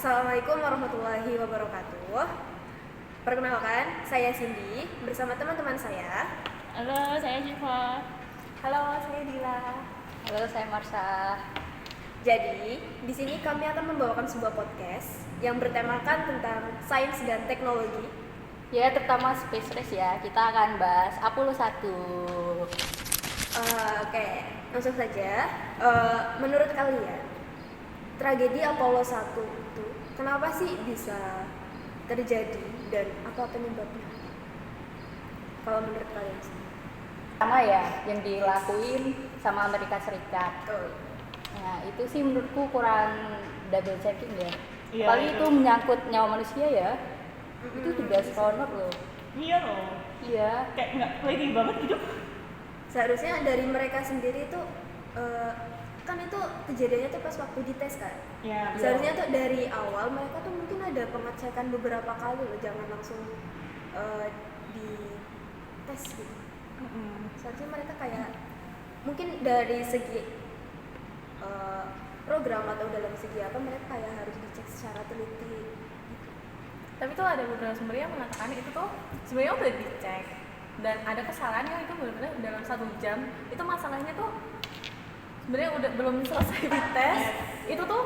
Assalamualaikum warahmatullahi wabarakatuh. Perkenalkan, saya Cindy bersama teman-teman saya. Halo, saya Syifa. Halo, saya Dila. Halo, saya Marsha. Jadi, di sini kami akan membawakan sebuah podcast yang bertemakan tentang sains dan teknologi. Ya, terutama space race ya. Kita akan bahas Apollo 1. Oke, langsung saja. Menurut kalian, tragedi Apollo 1 itu kenapa sih bisa terjadi dan apa penyebabnya? Kalau menurut kalian sih? Sama ya, yang dilakuin sama Amerika Serikat. Nah, itu sih menurutku kurang double checking ya. Iya, Apalagi itu. itu menyangkut nyawa manusia ya. Itu juga astronot loh. Iya loh. Iya. Kayak nggak lagi banget gitu. Seharusnya dari mereka sendiri tuh kan itu kejadiannya tuh pas waktu dites kan. Iya. Seharusnya tuh dari awal mereka tuh mungkin ada pengecekan beberapa kali loh, jangan langsung dites gitu. Seharusnya mereka kayak mungkin dari segi program atau dalam segi apa mereka kayak harus dicek secara teliti gitu. Tapi tuh ada beberapa sumber yang mengatakan itu tuh sebenarnya udah dicek dan ada kesalahan yang itu benar-benar dalam 1 jam itu masalahnya tuh sebenarnya udah belum selesai dites itu tuh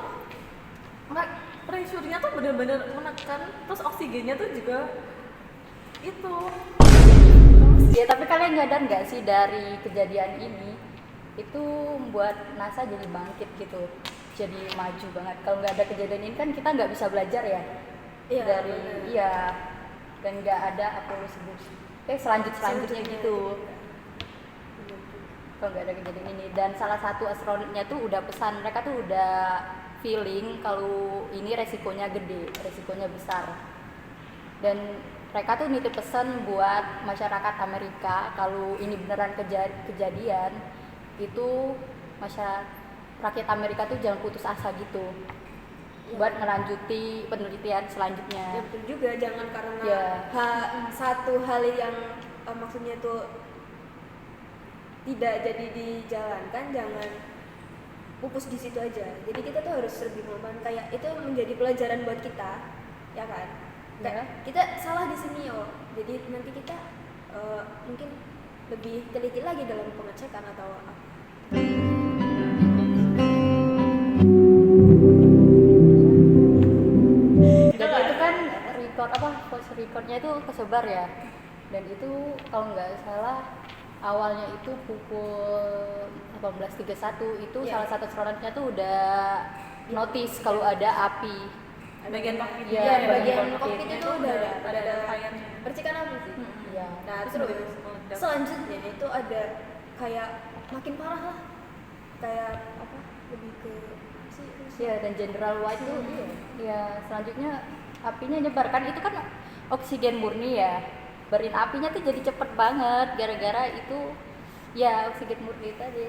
pressure-nya tuh benar-benar menekan, terus oksigennya tuh juga itu. Ya, tapi kalian nyadar nggak sih dari kejadian ini itu membuat NASA jadi bangkit gitu, jadi maju banget. Kalau nggak ada kejadian ini kan kita nggak bisa belajar ya. Iya, Dari benar. iya, dan nggak ada Apollo selanjutnya gitu. Kalau nggak ada kejadian ini, dan salah satu astronotnya tuh udah pesan, mereka tuh udah feeling kalau ini resikonya gede, resikonya besar, dan mereka tuh nitip pesan buat masyarakat Amerika kalau ini beneran kejadian itu rakyat Amerika tuh jangan putus asa gitu buat ngelanjuti penelitian selanjutnya. Ya betul juga, jangan karena Ya. satu hal yang maksudnya itu tidak jadi dijalankan, jangan pupus di situ aja. Jadi kita tuh harus lebih mengembangkan, kayak itu menjadi pelajaran buat kita, ya kan? Kayak kita salah di sini jadi nanti kita mungkin lebih teliti lagi dalam pengecekan atau apa. Dan itu kan voice recordnya itu kesebar ya, dan itu kalau nggak salah awalnya itu pukul 18.31 itu Iya. salah satu astronotnya tuh udah notice kalau ada api. Bagian kokpit. Iya, Ya, bagian bagian kokpit. kokpit itu udah ada fire-nya. percikan api sih. Iya. Nah, terus Meledak. selanjutnya itu ada kayak makin parah lah, kayak apa, lebih ke sih Iya, dan General White tuh iya, selanjutnya apinya nyebar kan, itu kan oksigen murni ya, berin apinya tuh jadi cepet banget gara-gara itu ya oksigen murni tadi.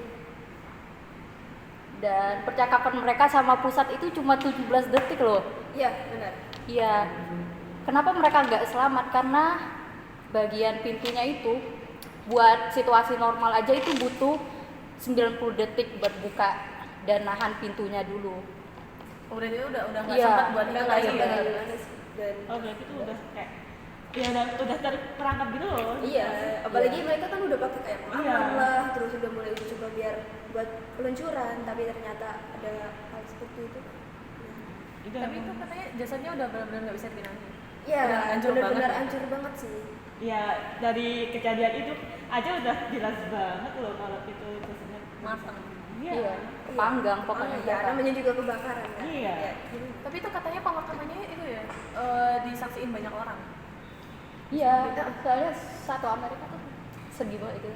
Dan percakapan mereka sama pusat itu cuma 17 detik loh. iya benar. Iya. Kenapa mereka nggak selamat? Karena bagian pintunya itu buat situasi normal aja itu butuh 90 detik buat buka dan nahan pintunya dulu. Oh, berarti itu udah nggak Iya, sempat buat Udah itu nggak lagi sempat ya. gimana sih. Dan Oh, berarti itu udah kayak ya udah terperangkap gitu loh. iya, apalagi mereka kan udah pakai kayak Iya. pengaman lah, terus udah mulai uji coba biar buat peluncuran, tapi ternyata ada hal seperti itu. Itu Tapi emang- itu katanya jasadnya udah benar-benar nggak bisa dikenali. Iya, Udah hancur benar-benar banget. hancur banget sih. ya dari kejadian itu aja udah jelas banget loh kalau itu jasadnya Matang. Iya, kepanggang pokoknya. Ya, namanya juga kebakaran kan. Iya. Ya, gitu. Tapi itu katanya pemakamannya itu ya disaksiin banyak orang. Iya, soalnya satu Amerika tuh sedih banget itu.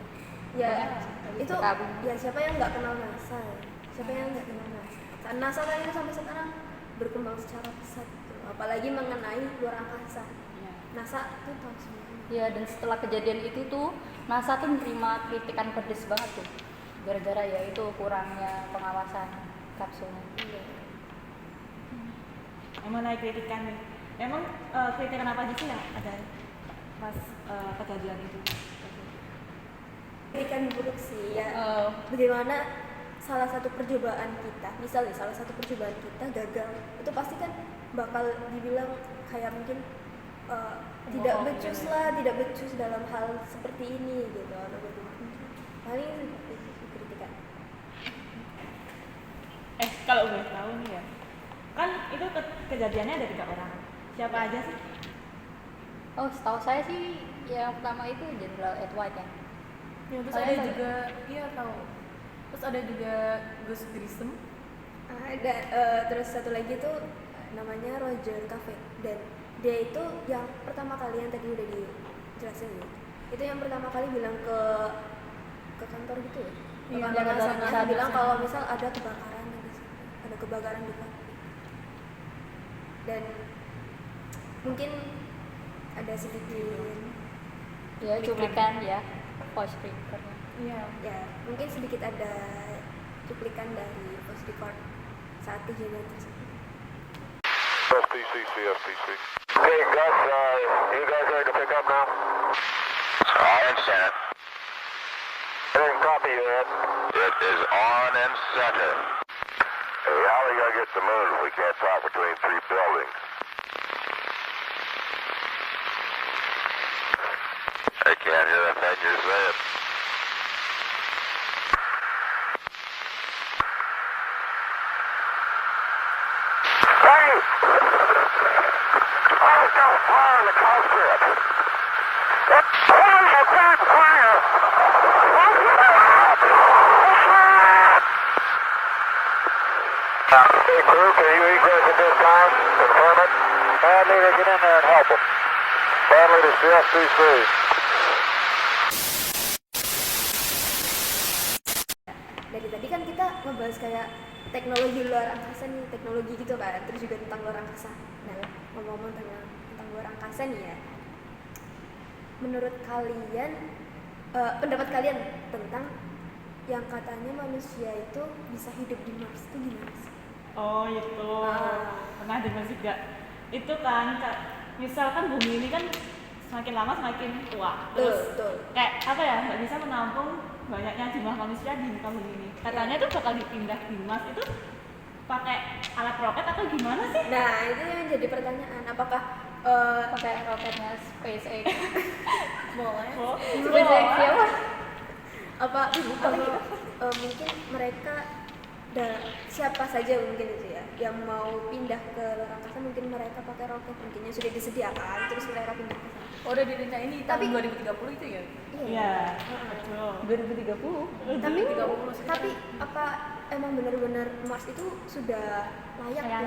Ya, Pokoknya itu berkabung. ya siapa yang nggak kenal NASA? Siapa yang nggak kenal NASA? NASA kan itu sampai sekarang berkembang secara pesat gitu. Apalagi mengenai luar angkasa. Iya. NASA tuh tahu semuanya. Ya, dan setelah kejadian itu tuh NASA tuh menerima kritikan pedes banget tuh, gara-gara ya itu kurangnya pengawasan kapsulnya. Iya. emang naik kritikan nih. Emang kritikan apa aja sih yang ada pas kejadian itu? Kritikan buruk sih ya. Oh. Bagaimana salah satu percobaan kita, misalnya salah satu percobaan kita gagal, itu pasti kan bakal dibilang kayak mungkin tidak becus lah, tidak becus dalam hal seperti ini gitu, atau bagaimana. Paling seperti itu kritikan. Kalau gue tahu nih ya, kan itu kejadiannya ada 3 orang. Siapa aja sih? Oh, setahu saya sih yang pertama itu General Edward ya. Ya, terus Kalian ada tahu? juga, iya tahu. Terus ada juga Gus Grissom. Ada terus satu lagi tuh namanya Roger Cafe, dan dia itu yang pertama kali yang tadi udah dijelasin ya. Itu yang pertama kali bilang ke kantor gitu ya. Ke Iya, kantor ke atasannya, kantor bilang atasan. kalau misal ada kebakaran di situ, ada kebakaran di pabrik. Dan mungkin ada sedikit Ya, cuplikan ya, voice recorder. Iya. ya mungkin sedikit ada cuplikan dari voice record saat kejadian tersebut. FTC, CFTC. Hey, Gus, you guys ready to pick up now? I understand it. Didn't copy that. It is on and center. Hey, how are you going to get to the moon if we can't talk between 3 buildings? I can't hear a thing you're saying. Hey! Oh, it's got a fire in the cockpit. Holy crap, fire! Hey, crew, can you egress at this time? Confirm it. Bad leader, get in there and help them. Bad leader, CFCC. Dari tadi kan kita ngebahas kayak teknologi luar angkasa nih, teknologi gitu kan, terus juga tentang luar angkasa. Nah, ngomong-ngomong tentang luar angkasa nih ya, menurut kalian, pendapat kalian tentang yang katanya manusia itu bisa hidup di Mars itu gimana sih? Oh itu pernah dengar juga. Itu kan misalkan bumi ini kan semakin lama semakin tua, terus Betul. kayak apa ya, nggak bisa menampung banyaknya jumlah manusia di muka bumi ini. Katanya tuh bakal dipindah di Mars itu pakai alat roket atau gimana sih? Nah, itu yang jadi pertanyaan, apakah Pakai roketnya SpaceX. Boleh. Oh, SpaceX siapa? apa mungkin mereka siapa saja mungkin itu ya yang mau pindah ke luar angkasa, mungkin mereka pakai roket mungkin yang sudah disediakan, terus mereka pindah ke sana. Oh, udah direncanain di tahun Tapi- 2030 itu ya? Iya, betul. 2030. Tapi 2030 sekitar. tapi apa emang benar-benar Mars itu sudah layak ya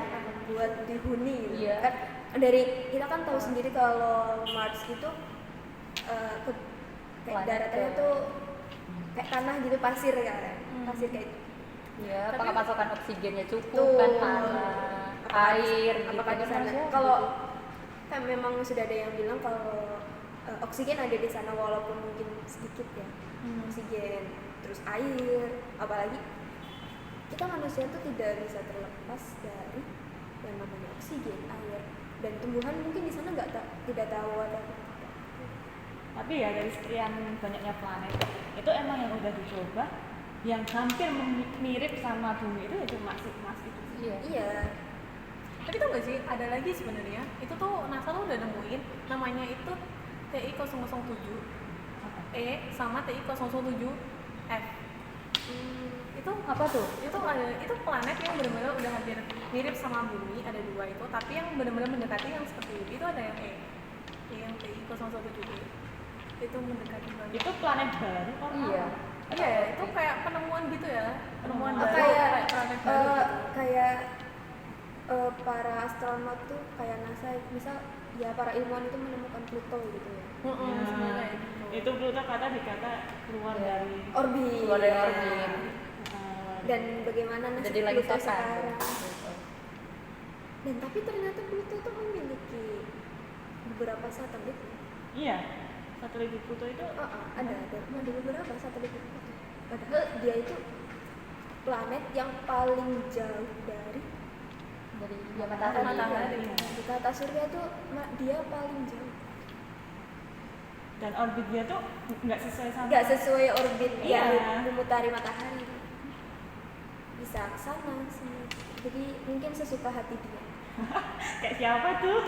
buat dihuni gitu? Iya. Kan dari kita kan tahu sendiri kalau Mars itu kayak Planet daratnya ke- tuh kayak tanah gitu, pasir kan, pasir kayak Ya, Tapi- apakah pasokan oksigennya cukup Tuh. kan, tanah, air, apakah gitu di sana kan, kalau kan memang sudah ada yang bilang kalau oksigen ada di sana walaupun mungkin sedikit ya, oksigen, terus air, apalagi kita manusia tuh tidak bisa terlepas dari yang namanya oksigen, air, dan tumbuhan mungkin di sana tidak tahu ada. Tapi ya dari sekian banyaknya planet itu emang yang udah dicoba yang hampir mirip sama bumi itu ya cuma si Mars itu. Iya. Iya, Tapi tau gak sih, ada lagi sebenarnya. Itu tuh NASA tuh udah nemuin namanya itu TI 007 E sama TI 007 F. Itu Apa tuh? itu planet yang benar-benar udah hampir mirip sama bumi, ada 2 itu, tapi yang benar-benar mendekati yang seperti itu ada yang E. Yang TI 017 E. Itu mendekati banget. Itu planet baru kan? Iya. Iya ya, itu kayak penemuan gitu ya, penemuan Oh, baru, kayak planet baru gitu. kayak para astronot tuh kayak NASA misal ya para ilmuwan itu menemukan Pluto gitu ya, Mm-mm, sebenarnya gitu. Itu Pluto dikata keluar Iya. dari orbit. Keluar dari orbit. Dan bagaimana nasib Jadi lagi Pluto sekarang. sekarang. Dan tapi ternyata Pluto tuh memiliki beberapa satelit. Iya, satelit di Pluto itu Ada beberapa satelit Pluto. Padahal dia itu planet yang paling jauh dari Ya, matahari. Matahari. di tata surya tuh dia paling jauh. dan orbit dia tuh nggak sesuai sama Nggak sesuai orbit Iya. yang memutari matahari. bisa ke sana sini. Jadi mungkin sesuka hati dia. Kayak siapa tuh?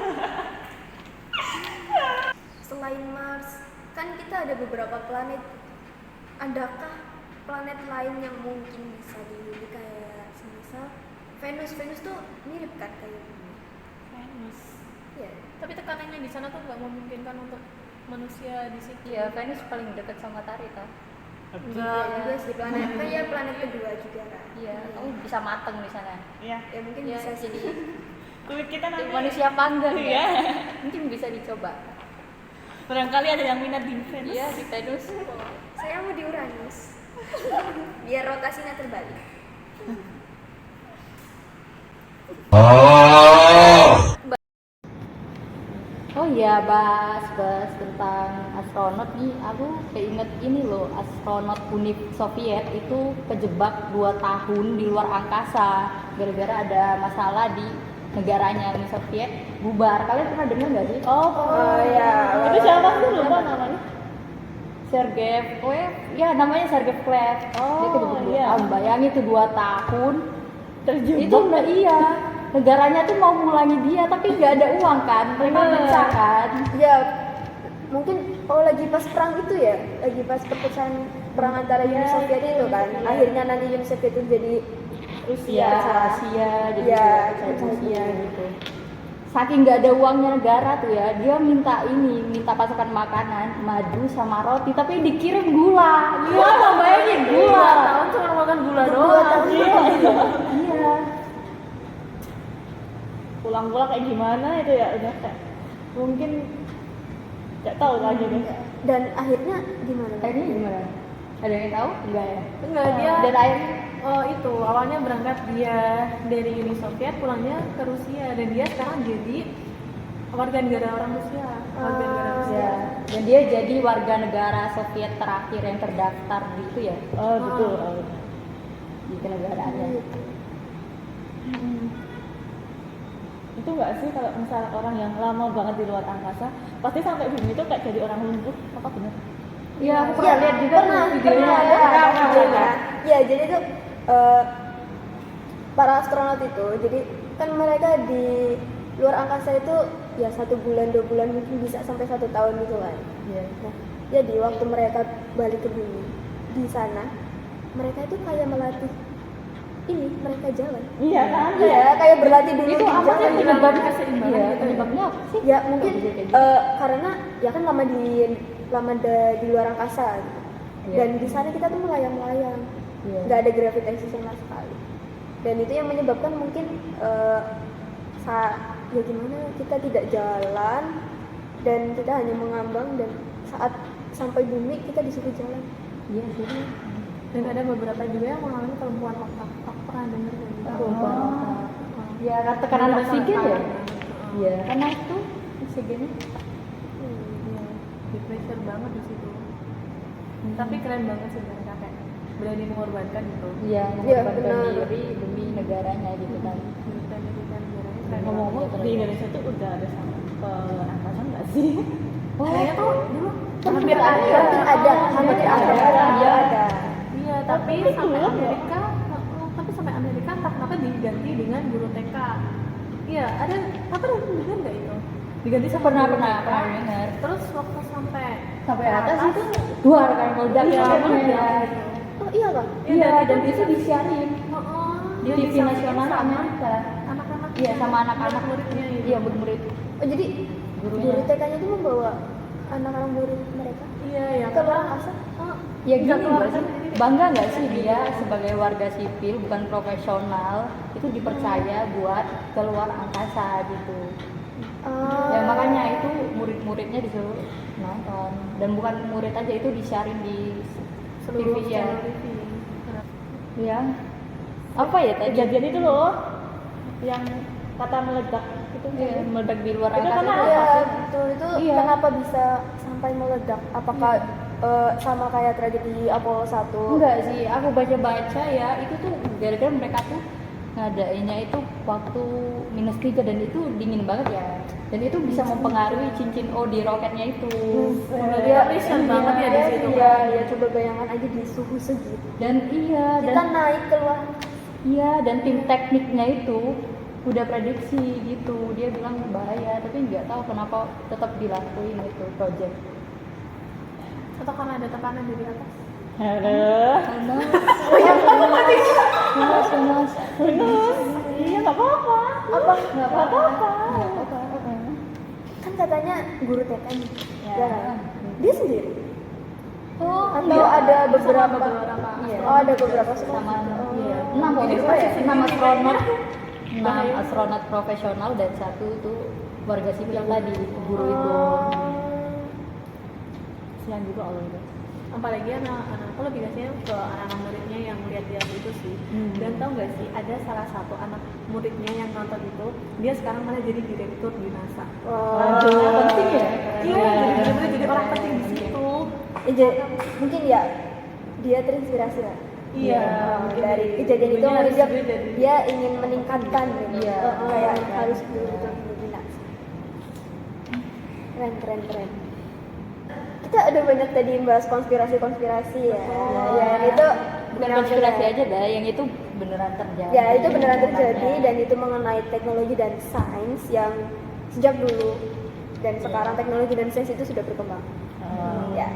Selain Mars, kan kita ada beberapa planet. Adakah planet lain yang mungkin bisa dihuni kayak semisal Venus? Venus tuh mirip kan kayak bumi. Venus. Iya. Tapi tekanannya di sana tuh nggak memungkinkan untuk manusia di situ. Iya, Venus paling dekat sama matahari kan. Enggak juga sih planet. Kayak planet kedua juga kan. Iya, kamu bisa mateng di sana. Iya. Ya mungkin Iya, bisa sih. jadi Kulit kita nanti manusia panggang Iya. ya. Mungkin bisa dicoba. barangkali ada yang minat di Venus. Iya, di Venus. Saya mau di Uranus. Biar rotasinya terbalik. Oh iya, bahas tentang astronot nih, aku keinget ini loh, astronot Uni Soviet itu kejebak 2 tahun di luar angkasa gara-gara ada masalah di negaranya. Uni Soviet bubar. Kalian pernah dengar nggak sih? Oh ya. Itu siapa sih, lupa namanya? Sergei Klev, ya namanya Sergei Klev. Oh, Dia kejebak 2 iya. tahun. Bayangin itu 2 tahun. Terjebak. Itu enggak iya. Negaranya tuh mau ngulangi dia tapi nggak ada uang kan, mereka Bener. pecah kan. Ya mungkin kalau lagi pas perang itu ya, lagi pas perpecahan perang antara Uni Soviet itu kan, akhirnya nanti Uni Soviet itu jadi Rusia, Asia, jadi Iya, kayak gitu. Rusia gitu. Saking nggak ada uangnya negara tuh ya, dia minta pasokan makanan, madu sama roti, tapi dikirim gula. Gimana bayangin gula? 2 tahun cuma makan gula Dua doang. tahun. Iya. Pulang-pulang kayak gimana itu ya, udah kayak mungkin nggak tahu lagi deh. Dan akhirnya gimana? Akhirnya gimana? Ada yang tahu? Enggak ya? Enggak, dia Dan akhirnya itu awalnya berangkat dia dari Uni Soviet, pulangnya ke Rusia, dan dia sekarang jadi warga negara orang Rusia. Warga negara Rusia. ya, dan dia jadi warga negara Soviet terakhir yang terdaftar di itu ya, Oh betul. Oh, betul. di kenegaraannya. Itu nggak sih kalau misalnya orang yang lama banget di luar angkasa pasti sampai bumi itu kayak jadi orang lumpuh, apa benar? Iya, aku pernah lihat juga pernah tuh videonya. ada Pernah. videonya. Ya, jadi tuh para astronot itu, jadi kan mereka di luar angkasa itu ya 1 bulan 2 bulan mungkin bisa sampai 1 tahun gitu kan. Iya. Nah, jadi waktu mereka balik ke bumi di sana, mereka itu kayak melatih ini mereka jalan. Iya kan? Iya, kayak berlatih dulu Itu di apa sih jalan. penyebabnya? keseimbangan Iya, gitu ya? penyebabnya apa sih? Ya mungkin Kok bisa kayak gitu? karena ya kan di luar angkasa gitu. Iya. Dan di sana kita tuh melayang-layang, Iya. nggak ada gravitasi sama sekali. Dan itu yang menyebabkan mungkin ya gimana kita tidak jalan dan kita hanya mengambang, dan saat sampai bumi kita disuruh jalan. Iya sih. Dan ada beberapa juga yang mengalami kelumpuhan otak. Aku pernah dengar kayak gitu. Ya, karena tekanan Bener, oksigen ya. tekanan. Iya, karena itu oksigennya. Iya, di pressure banget di situ. Tapi keren banget sih mereka kayak berani mengorbankan gitu. Iya, Iya, mengorbankan benar. diri demi negaranya gitu kan. Berani negaranya keren. Ngomong-ngomong Iya, di Indonesia tuh udah ada sampai ke angkasa nggak sih? Kayaknya tuh dulu Hampir ada. Iya. Ada. iya, tapi sampai Amerika, entah kenapa diganti dengan guru TK. Iya, ada apa ada dengar nggak itu? Diganti sama Pernah guru pernah TK. pernah dengar. Terus waktu sampai Sampai atas itu luar kan meledak Iya, ya. meledak. Oh iya kan? Iya, dan itu disiarin di dia TV disampaikan nasional sama Amerika. anak-anak. Iya, sama anak-anak muridnya itu. Iya, murid. Oh jadi Gurunya. guru TK-nya itu membawa anak-anak murid mereka Iya, ya. ke luar angkasa. Ya gini Nggak keluar nggak sih? sendiri. Bangga nggak sih dia sebagai warga sipil bukan profesional itu dipercaya buat keluar angkasa gitu. Ya makanya itu murid-muridnya disuruh nonton, dan bukan murid aja, itu disiarin di Seluruh TV ya. channel TV. Ya. Apa ya tadi? Kejadian itu loh yang kata meledak itu Iya, meledak di luar Itu angkasa. karena Iya, betul. Itu Iya. kenapa bisa sampai meledak? Apakah sama kayak tragedi Apollo 1? Enggak sih, aku baca-baca ya, itu tuh gara-gara mereka tuh ngadainnya itu waktu -3 dan itu dingin banget ya. Dan itu bisa mempengaruhi cincin O di roketnya itu. Dia mission banget ya di situ. Iya, ya coba bayangkan aja di suhu segitu. Dan iya, Kita dan naik keluar Iya, dan tim tekniknya itu udah prediksi gitu, dia bilang bahaya, tapi nggak tahu kenapa tetap dilakuin itu project. Atau karena ada tekanan dari atas? Halo. Panas. Iya nggak apa-apa. Apa? Nggak apa-apa. Kan katanya guru TK nih. Ya. Ya kan? Dia sendiri. Oh, Atau iya. ada beberapa? beberapa Iya. Oh, ada beberapa Sama Oh. iya. 6 kalau nggak salah ya, 6 astronot, 6 astronot profesional dan 1 itu warga sipil tadi, guru itu. Siang juga Allah itu. Apalagi anak-anakku lebih kasihnya ke anak-anak muridnya yang lihat-lihat itu sih. Dan tau gak sih, ada salah satu anak muridnya yang nonton itu, dia sekarang malah jadi direktur di NASA. Oh. Penting ya? Iya, jadi bener-bener jadi orang penting di situ. Mungkin ya dia terinspirasi lah. Iya, mungkin dari kejadian itu ibunya mungkin harus dia, juga jadi- dia ingin meningkatkan gitu. Iya. Kayak Iya. harus betul-betul diminati. Keren. Kita ada banyak tadi bahas konspirasi ya. Ya, itu Bukan konspirasi aja dah, yang itu beneran terjadi. Ya, itu beneran terjadi dan itu mengenai teknologi dan sains yang sejak dulu dan sekarang teknologi dan sains itu sudah berkembang. Ya.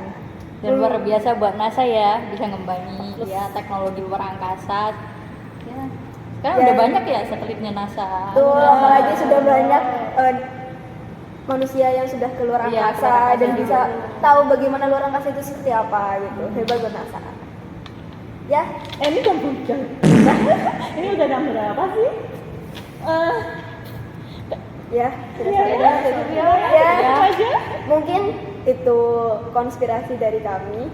Dan luar biasa buat NASA ya, bisa ngembangi ya teknologi luar angkasa. Ya. Sekarang Ya. udah banyak ya satelitnya NASA. Tuh, apalagi sudah banyak manusia yang sudah keluar Iya, angkasa keluar angkasa dan juga. bisa tahu bagaimana luar angkasa itu seperti apa gitu. Hebat buat NASA. Ya, Ini jam hujan. Ini udah jam berapa sih? ya, sudah Iya, selesai. iya, Ya, iya. aja. mungkin itu konspirasi dari kami.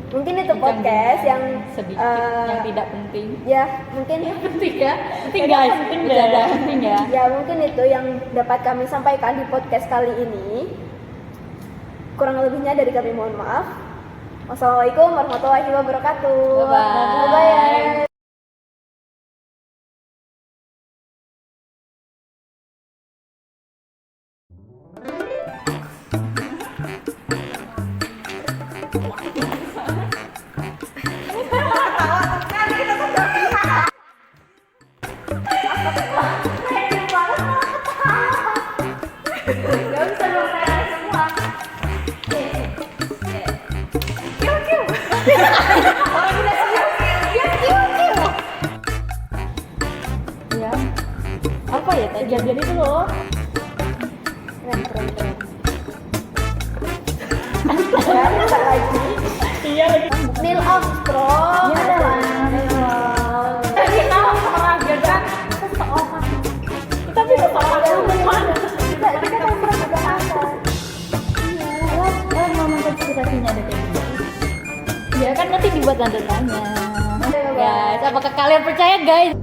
Mungkin itu podcast yang sedikit eh, yang tidak penting. ya mungkin Penting ya? Penting guys, penting ya. ya mungkin itu yang dapat kami sampaikan di podcast kali ini. Kurang lebihnya dari kami mohon maaf. Wassalamualaikum warahmatullahi wabarakatuh. Bye-bye. Bye-bye. Ya. Apa ya tadi? Kejadian itu loh. Keren. Ya, Bentar lagi. Iya lagi. Neil Armstrong. Ya, Tadi tahu meragukan seseorang. Tapi seseorang teman. Kita kan pernah juga NASA. Ngomong konspirasinya ada kayak gitu. Ya kan nanti dibuat tanda tanya. Guys, apakah kalian percaya guys?